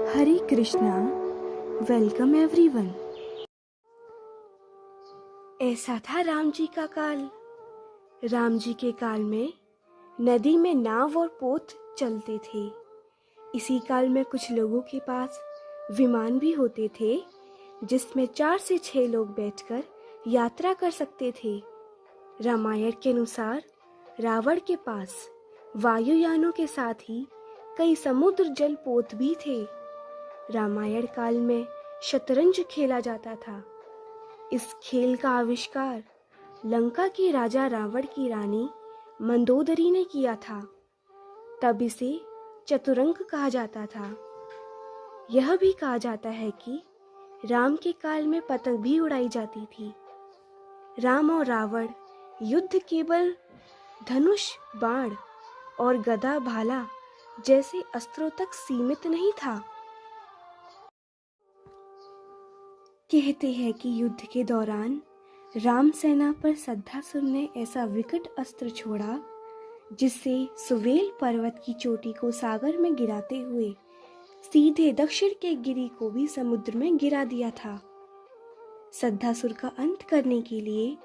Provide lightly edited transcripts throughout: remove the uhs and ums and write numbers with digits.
हरे Krishna. Welcome everyone. ऐसा था राम जी का काल। राम जी के काल में नदी में नाव और पोत चलते थे। इसी काल में कुछ लोगों के पास विमान भी होते थे जिसमें 4 से 6 लोग बैठकर यात्रा कर सकते थे। रामायण के अनुसार रावण के पास वायुयानों के साथ ही कई समुद्र जल पोत भी थे। रामायण काल में शतरंज खेला जाता था। इस खेल का आविष्कार लंका के राजा रावण की रानी मंदोदरी ने किया था। तब इसे चतुरंग कहा जाता था। यह भी कहा जाता है कि राम के काल में पतंग भी उड़ाई जाती थी। राम और रावण युद्ध केवल धनुष, बाण और गदा भाला जैसे अस्त्रों तक सीमित नहीं था। कहते हैं कि युद्ध के दौरान राम सेना पर सद्धासुर ने ऐसा विकट अस्त्र छोड़ा जिससे सुवेल पर्वत की चोटी को सागर में गिराते हुए सीधे दक्षिण के गिरी को भी समुद्र में गिरा दिया था। सद्धासुर का अंत करने के लिए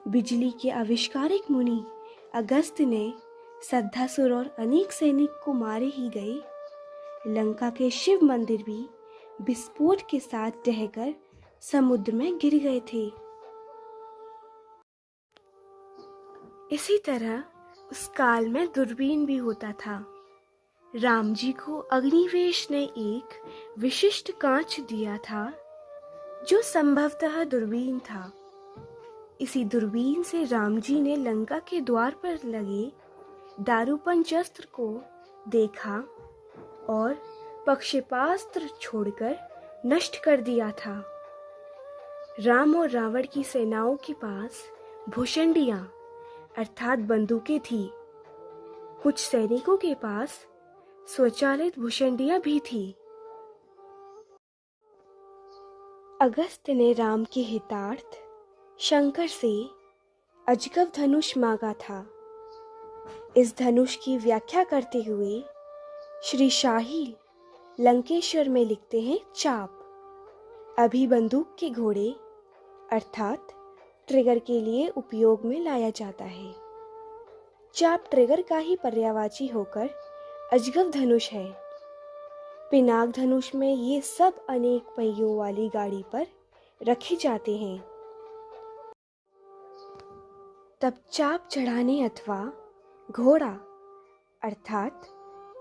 बिजली के आविष्कारक मुनि अगस्त्य ने सद्धासुर और अनेक सैनिक को मारे ही गए। लंका के शिव मंदिर भी विस्फोट के साथ ढहकर समुद्र में गिर गए थे। इसी तरह उस काल में दूरबीन भी होता था। राम जी को अग्निवेश ने एक विशिष्ट कांच दिया था जो संभवतः दूरबीन था। इसी दूरबीन से राम जी ने लंका के द्वार पर लगे दारूपंच अस्त्र को देखा और प्रक्षेपास्त्र छोड़कर नष्ट कर दिया था। राम और रावण की सेनाओं के पास भुषंडियां अर्थात बंदूकें थी। कुछ सैनिकों के पास स्वचालित भुषंडियां भी थी। अगस्त्य ने राम के हितार्थ शंकर से अजगव धनुष मांगा था। इस धनुष की व्याख्या करते हुए श्री शाही लंकेश्वर में लिखते हैं चाप अभी बंदूक के घोड़े अर्थात ट्रिगर के लिए उपयोग में लाया जाता है। चाप ट्रिगर का ही पर्यायवाची होकर अजगव धनुष है। पिनाक धनुष में ये सब अनेक पहियों वाली गाड़ी पर रखे जाते हैं। तब चाप चढ़ाने अथवा घोड़ा अर्थात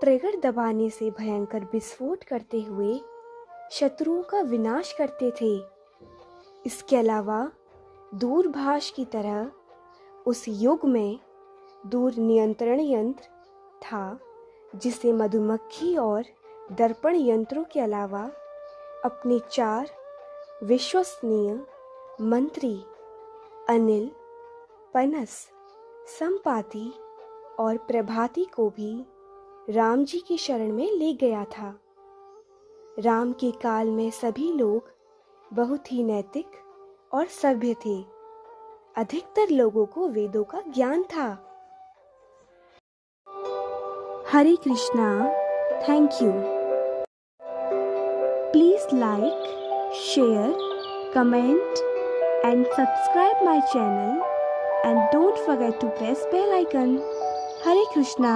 ट्रिगर दबाने से भयंकर विस्फोट करते हुए शत्रुओं का विनाश करते थे। इसके अलावा दूरभाष की तरह उस युग में दूर नियंत्रण यंत्र था जिसे मधुमक्खी और दर्पण यंत्रों के अलावा अपने 4 विश्वसनीय मंत्री अनिल, पनस, संपाति और प्रभाती को भी राम जी की शरण में ले गया था। राम के काल में सभी लोग बहुत ही नैतिक और सभ्य थे। अधिकतर लोगों को वेदों का ज्ञान था। Hare Krishna. Thank you. Please like, share, comment and subscribe my channel and don't forget to press bell icon. Hare Krishna.